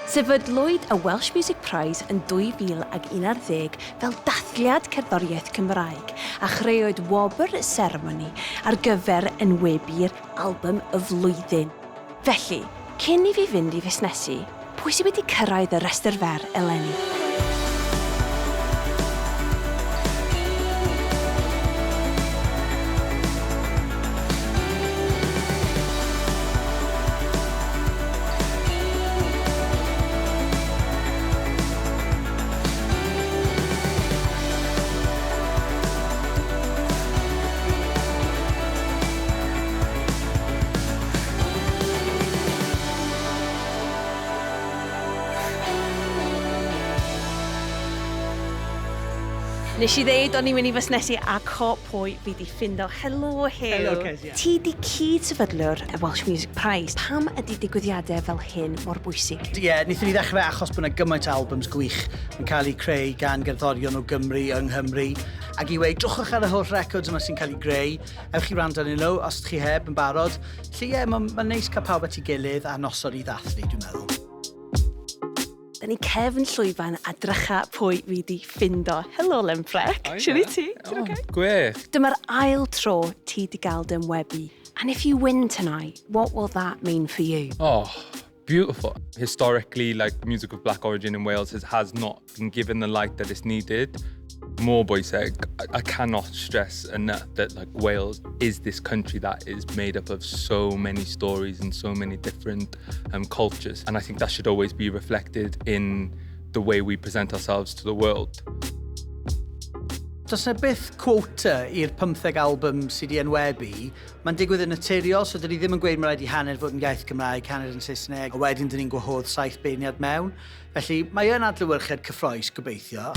Sefydlwyd y Welsh Music Prize yn 2011 fel dathliad cerddoriaeth Cymraeg a chreuwyd Wobr Ceremony ar gyfer enwebu'r album y flwyddyn. Felly, cyn I fi fynd I fusnesu, pwy sydd wedi cyrraedd y rhestr fer eleni? Nes I ddeud o'n i'n mynd I fusnesu ac o pwy fi di ffindo. Helo, Huw. Helo, Keziah. Ti di cyd-sefydlwr y Welsh Music Prize. Pam ydy digwyddiadau fel hyn mor bwysig? Ie, wnaethon ni ddechrau achos bod yna gymaint o albums gwych yn cael eu creu gan gerddorion o Gymru yng Nghymru. Ac I weid, drwchwch ar y holl records yma sy'n cael eu greu. Ewch I wrando arnyn nhw, os chi heb yn barod. Felly ie, mae'n neis cael pawb at ei gilydd a noson I ddathlu, dwi'n meddwl. Da ni cefn llwyfan a drycha pwy fi di ffindo. Helo, Lemfreck. Siwr I ti? Gwych. Dyma'r ail tro ti di gael dy ymwebu. And if you win tonight, what will that mean for you? Oh, beautiful. Historically, like, music of black origin in Wales has not been given the light that it's needed. More bwysig, I cannot stress enough that like Wales is this country that is made up of so many stories and so many different cultures. And I think that should always be reflected in the way we present ourselves to the world. Does yna byth quota i'r 15 album sydd wedi enwebu, mae'n digwydd yn naturiol, so dyn ni ddim yn gweud mae rhaid I hanner fod yn iaith Gymraeg, hanner yn Saesneg, a wedyn dyn ni'n gwahodd 7 beirniad mewn. Felly mae yn adlewyrchiad cyffroes, gobeithio.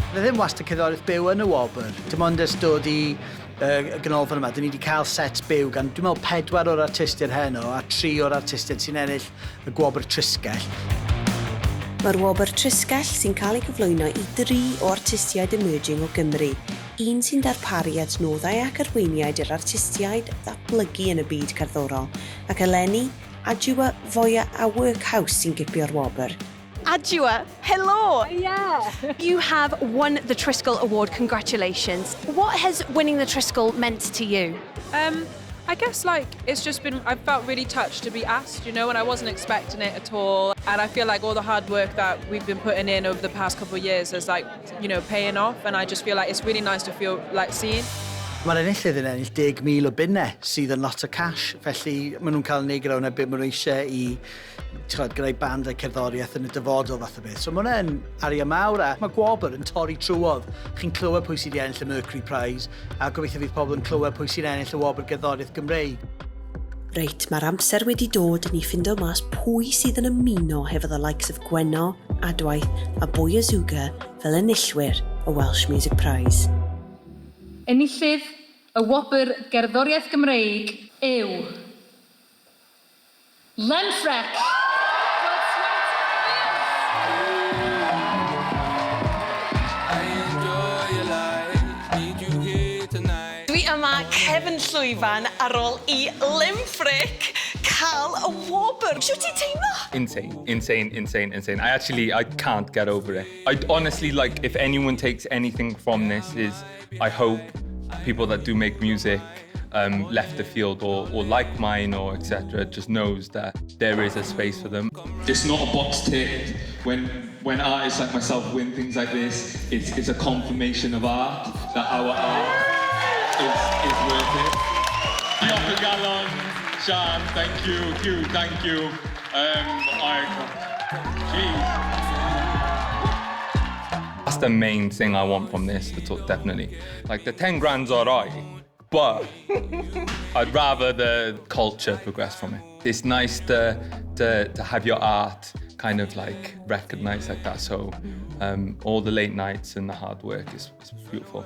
Fe ddim wastad cerddoriaeth byw yn y Wobr. Dim ond ys dod I ganolfan yma, dyn ni wedi cael sets byw gan, dwi'n meddwl 4 o'r artistiaid heno a 3 o'r artistiaid sy'n ennill y Wobr Trysgell. Mae'r Wobr Trysgell sy'n cael ei gyflwyno I 3 o artistiaid emerging o Gymru. Un sy'n darparu adnoddau ac arweiniaid i'r artistiaid ddatblygu yn y byd cerddorol, ac eleni adjua fwya a workhouse sy'n gipio'r Wobr. Adjua, hello! Yeah! You have won the Triskel Award, congratulations. What has winning the Triskel meant to you? I guess like it's just been, I felt really touched to be asked, you know, and I wasn't expecting it at all. And I feel like all the hard work that we've been putting in over the past couple of years is like, you know, paying off. And I just feel like it's really nice to feel like seen. Mae'r enillydd yn ennill 10,000 o bunnau sydd yn lot o cash. Felly maen nhw'n cael neud grawn beth maen nhw eisiau I greu band a cerddoriaeth yn y dyfodol fath o beth. So mae hwnna'n arian mawr a mae Wobr yn torri trwodd. Chi'n clywed pwy sydd wedi ennill y Mercury Prize a gobeithio fydd pobl yn clywed pwy sydd ennill y Wobr Gerddoriaeth Gymreig. Reit, mae'r amser wedi dod yn I ffindo mas pwy sydd yn ymuno hefo the likes of Gwenno, Adwaith a Bwy Azwga fel enillwyr y Welsh Music Prize. Enillydd y Wobr Gerddoriaeth Gymreig yw Lemfreck. Dwi yma cefn llwyfan ar ôl I Lemfreck cael y Wobr. Siw ti'n teimlo? Insane. I can't get over it. I honestly, like, if anyone takes anything from this is, I hope people that do make music left the field or like mine or etc. just knows that there is a space for them. It's not a box tick. When artists like myself win things like this, it's a confirmation of art, that our art is worth it. Diolch yn galon, Sian, thank you, Huw, thank you. That's the main thing I want from this, definitely. Like, the 10 grand's alright, but I'd rather the culture progress from it. It's nice to have your art kind of like recognized like that. So all the late nights and the hard work is beautiful.